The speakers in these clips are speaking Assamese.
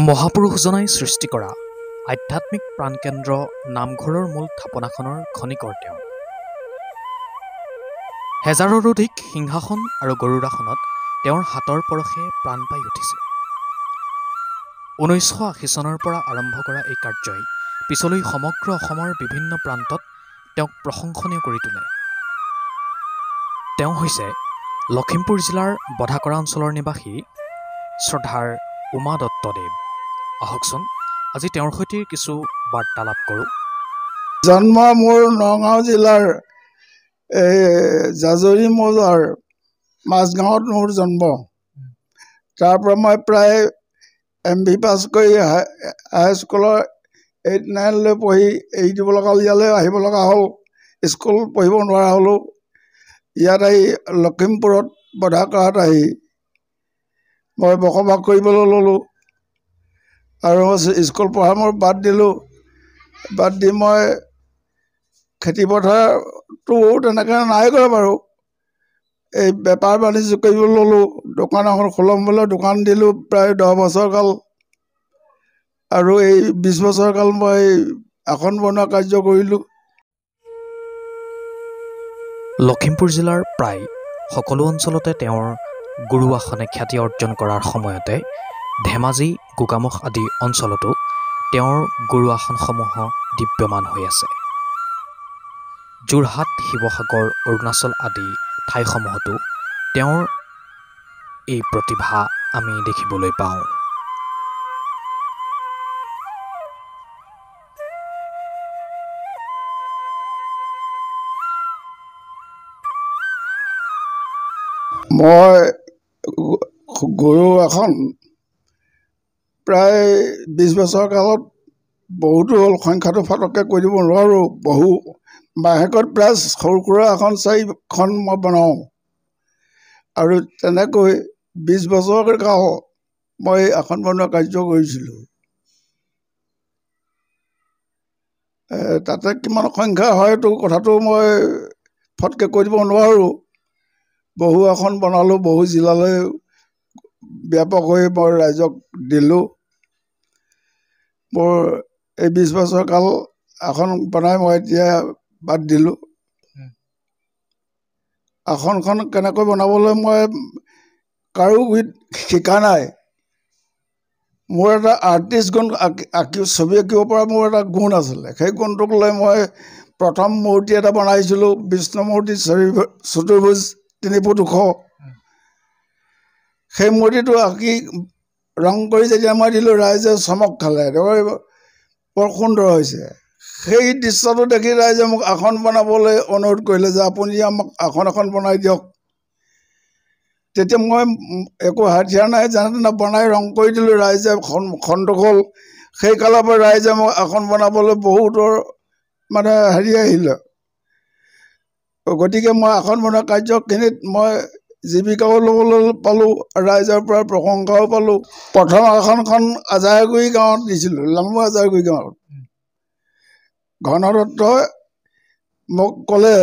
মহাপুৰুষজনাই সৃষ্টি কৰা আধ্যাত্মিক প্ৰাণকেন্দ্ৰ নামঘৰৰ মূল থাপনাখনৰ খনিকৰ তেওঁ। হেজাৰৰ অধিক সিংহাসন আৰু গৰুড়াসনত তেওঁৰ হাতৰ পৰশে প্ৰাণ পাই উঠিছে। 1980 চনৰ পৰা আৰম্ভ কৰা এই কাৰ্যই পিছলৈ সমগ্ৰ অসমৰ বিভিন্ন প্ৰান্তত তেওঁক প্ৰশংসনীয় কৰি তোলে। তেওঁ হৈছে লখিমপুৰ জিলাৰ বধাকৰা অঞ্চলৰ নিবাসী শ্ৰদ্ধাৰ উমা দত্তদেৱ। আহকচোন আজি তেওঁৰ সৈতে কিছু বাৰ্তালাপ কৰোঁ। জন্ম মোৰ নগাঁও জিলাৰ জাজৰি মৌজাৰ মাজগাঁৱত মোৰ জন্ম। তাৰ পৰা মই প্ৰায় MB পাছ কৰি হাইস্কুলৰ 8-9লৈ পঢ়ি এৰি দিব লগা, ইয়ালৈ আহিব লগা হ'ল। স্কুল পঢ়িব নোৱাৰা হ'লোঁ। ইয়াত আহি লখিমপুৰত বধাকৰাত আহি মই বসবাস কৰিবলৈ ল'লোঁ আৰু স্কুল পঢ়া মোৰ বাদ দিলোঁ। বাদ দি মই খেতি পথাৰটো তেনেকৈ নাই কৰা বাৰু। এই বেপাৰ বাণিজ্য কৰিবলৈ ল'লোঁ। দোকান এখন খোলাম বুলি দোকান দিলোঁ প্ৰায় 10 বছৰ কাল। আৰু এই 20 বছৰ কাল মই আসন বনোৱা কাৰ্য কৰিলোঁ। লখিমপুৰ জিলাৰ প্ৰায় সকলো অঞ্চলতে তেওঁৰ গুৰু আসনে খ্যাতি অৰ্জন কৰাৰ সময়তে ধেমাজি, গোগামুখ আদি অঞ্চলতো তেওঁৰ গুৰু আসনসমূহ দিব্যমান হৈ আছে। যোৰহাট, শিৱসাগৰ, অৰুণাচল আদি ঠাইসমূহতো তেওঁৰ এই প্ৰতিভা আমি দেখিবলৈ পাওঁ। মই গুৰু আসন প্ৰায় 20 বছৰ কালত বহুতো হ'ল, সংখ্যাটো ফটককৈ কৈ দিব নোৱাৰোঁ। মাহেকত প্ৰায় সৰু সুৰা আসন 4খন মই বনাওঁ। আৰু তেনেকৈ 20 বছৰ কাল মই আসন বনোৱা কাৰ্য কৰিছিলোঁ। তাতে কিমান সংখ্যা হয়তো কথাটো মই ফটকৈ কৈ দিব নোৱাৰোঁ। বহু আসন বনালোঁ, বহু জিলালৈ ব্যাপক হৈ মই ৰাইজক দিলোঁ। মোৰ এই 20 বছৰ কাল আসন বনাই মই এতিয়া বাদ দিলোঁ। আসনখন কেনেকৈ বনাবলৈ মই কাৰো শিকা নাই। মোৰ এটা আৰ্টিষ্ট গুণ, ছবি আঁকিব পৰা মোৰ এটা গুণ আছিলে। সেই গুণটোক লৈ মই প্ৰথম মূৰ্তি এটা বনাইছিলোঁ, বিষ্ণু মূৰ্তি চতুৰ্ভুজ 3 ফুট ওখ। সেই মূৰ্তিটো আঁকি ৰং কৰি যেতিয়া মই দিলোঁ, ৰাইজে চমক খালে, বৰ সুন্দৰ হৈছে। সেই দৃশ্যটো দেখি ৰাইজে মোক আসন বনাবলৈ অনুৰোধ কৰিলে যে আপুনি আমাক আসন এখন বনাই দিয়ক। তেতিয়া মই একো হাথিয়াৰ নাই, যেনে তেনে বনাই ৰং কৰি দিলোঁ। ৰাইজে সন্তোষ হ'ল। সেই কালৰ পৰা ৰাইজে মোক আসন বনাবলৈ বহুতৰ আহিলে। গতিকে মই আসন বনোৱা কাৰ্যখিনিত মই জীৱিকাও ল'বলৈ পালোঁ, ৰাইজৰ পৰা প্ৰশংসাও পালোঁ। প্ৰথম আসনখন আজাৰগুৰি গাঁৱত দিছিলোঁ, লামু আজাৰগুৰি গাঁৱত। ঘন দত্তই মোক ক'লে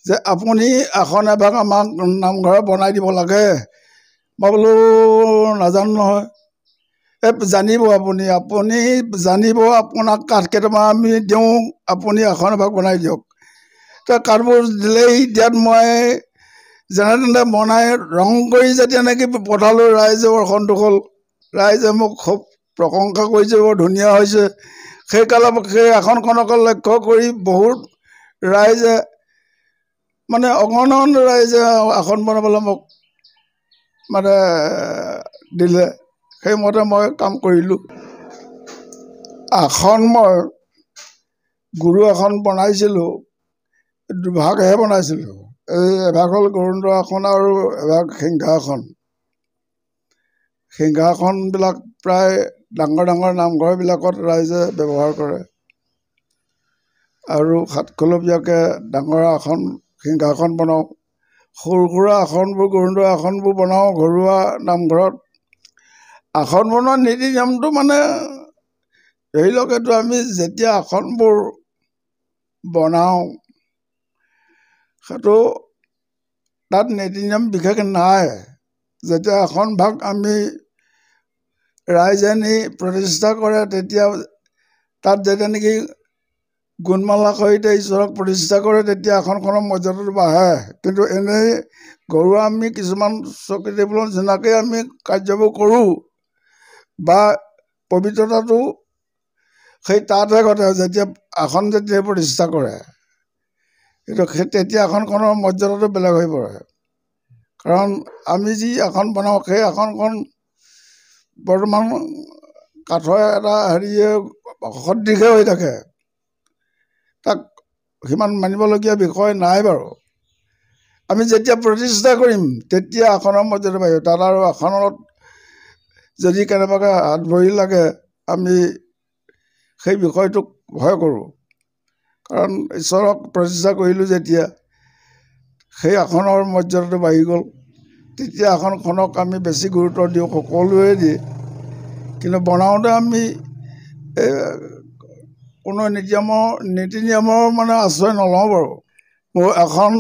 যে আপুনি আসন এভাগ আমাক নামঘৰত বনাই দিব লাগে। মই বোলো নাজানো নহয়। জানিব আপুনি জানিব, আপোনাক কাঠ কেইটামান আমি দিওঁ, আপুনি আসন এভাগ বনাই দিয়ক। কাঠবোৰ দিলেই, দিয়াত মই যেনে তেনে বনাই ৰং কৰি যেতিয়া এনেকৈ পঠালোঁ, ৰাইজে বৰ সন্তোষ হ'ল। ৰাইজে মোক খুব প্ৰশংসা কৰিছে, বৰ ধুনীয়া হৈছে। সেই আসনখনক লক্ষ্য কৰি বহুত ৰাইজে অগণন ৰাইজে আসন বনাবলৈ মোক দিলে। সেইমতে মই কাম কৰিলোঁ। আসন মই গুৰু আসন বনাইছিলোঁ, দুভাগহে বনাইছিলোঁ। এভাগ হ'ল গৰুড় আসন আৰু এভাগ সিংহাসন। সিংহাসনবিলাক প্ৰায় ডাঙৰ ডাঙৰ নামঘৰবিলাকত ৰাইজে ব্যৱহাৰ কৰে। আৰু 7খলপীয়াকৈ ডাঙৰ আসন সিংহাসন বনাওঁ। সৰু সুৰা আসনবোৰ, গৰুড় আসনবোৰ বনাওঁ ঘৰুৱা নামঘৰত। আসন বনোৱা নীতি নিয়মটো ধৰি লওক, এইটো আমি যেতিয়া আসনবোৰ বনাওঁ, সেইটো তাত নীতি নিয়ম বিশেষ নাই। যেতিয়া আসনভাগ আমি ৰাইজে নি প্ৰতিষ্ঠা কৰে তেতিয়া তাত যেতিয়া নেকি গুণমালা সহিতে ঈশ্বৰক প্ৰতিষ্ঠা কৰে তেতিয়া আসনখনৰ মৰ্যাদাটো বাঢ়ে। কিন্তু এনেই ঘৰুৱা আমি কিছুমান চকী টেবুলৰ নিচিনাকৈ আমি কাৰ্যবোৰ কৰোঁ বা পবিত্ৰতাটো সেই তাতহে ঘটে যেতিয়া আসন যেতিয়া প্ৰতিষ্ঠা কৰে, কিন্তু তেতিয়া আসনখনৰ মৰ্যাদাটো বেলেগ হৈ পৰে। কাৰণ আমি যি আসন বনাওঁ সেই আসনখন বৰ্তমান কাঠৰ এটা হেৰিয়ে সদৃশে হৈ থাকে, তাক সিমান মানিবলগীয়া বিষয় নাই বাৰু। আমি যেতিয়া প্ৰতিষ্ঠা কৰিম তেতিয়া আসনৰ মৰ্যাদা বাঢ়িব। তাত আৰু আসনত যদি কেনেবাকৈ হাত ভৰি লাগে আমি সেই বিষয়টোক ভয় কৰোঁ, কাৰণ ঈশ্বৰক প্ৰতিষ্ঠা কৰিলোঁ যেতিয়া সেই আসনৰ মৰ্যাদাটো বাঢ়ি গ'ল, তেতিয়া আসনখনক আমি বেছি গুৰুত্ব দিওঁ, সকলোৱে দিয়ে। কিন্তু বনাওঁতে আমি কোনো নীতি নিয়মৰ মানে আশ্ৰয় নলওঁ বাৰু। মোৰ এখন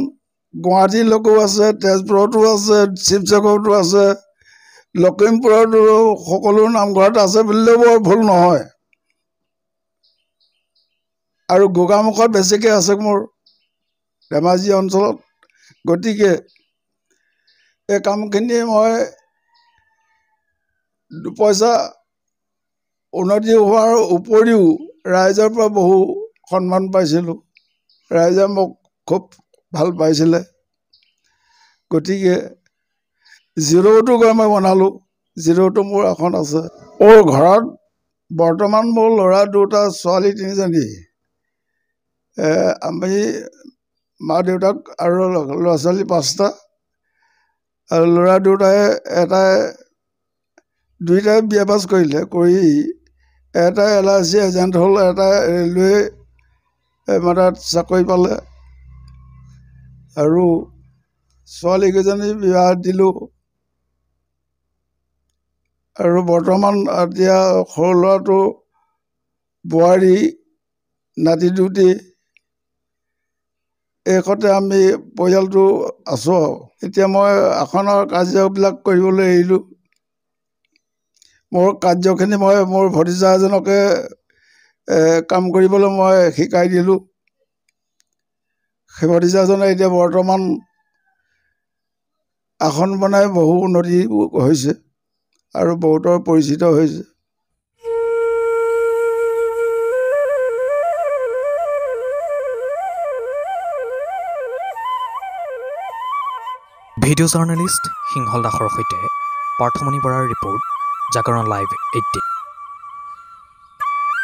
গুৱাহাটীলৈকেও আছে, তেজপুৰতো আছে, শিৱসাগৰতো আছে, লখিমপুৰতো সকলো নামঘৰত আছে বুলিলেও বৰ ভুল নহয়। আৰু গোগামুখত বেছিকৈ আছে মোৰ ধেমাজি অঞ্চলত। গতিকে এই কামখিনি মই দুপইচা উন্নতি হোৱাৰ উপৰিও ৰাইজৰ পৰা বহু সন্মান পাইছিলোঁ, ৰাইজে মোক খুব ভাল পাইছিলে। গতিকে জিৰ'টো গৈ মই বনালোঁ, জিৰ'টো মোৰ আসন আছে। মোৰ ঘৰত বৰ্তমান মোৰ ল'ৰা দুটা, ছোৱালী তিনিজনী। আমি মা দেউতাক আৰু ল'ৰা ছোৱালী 5টা, আৰু ল'ৰা দুইটাই বিয়া পাছ কৰিলে, কৰি এটাই LIC এজেণ্ট হ'ল, এটাই ৰেলৱে মানে চাকৰি পালে, আৰু ছোৱালীকেইজনী বিবাহ দিলোঁ। আৰু বৰ্তমান এতিয়া সৰু ল'ৰাটো বোৱাৰী, নাতি দুটি, এইষতে আমি পৰিয়ালটো আছোঁ। এতিয়া মই আসনৰ কাৰ্যবিলাক কৰিবলৈ এৰিলোঁ। মোৰ কাৰ্যখিনি মই মোৰ ভতিজা এজনকে কাম কৰিবলৈ মই শিকাই দিলোঁ। সেই ভতিজাজনে এতিয়া বৰ্তমান আসন বনাই বহু উন্নতি হৈছে আৰু বহুতৰ পৰিচিত হৈছে। ভিডিঅ' জাৰ্নেলিষ্ট সিংহল দাসৰ সৈতে পাৰ্থমণি বৰাৰ ৰিপৰ্ট, জাগৰণ লাইভ 18।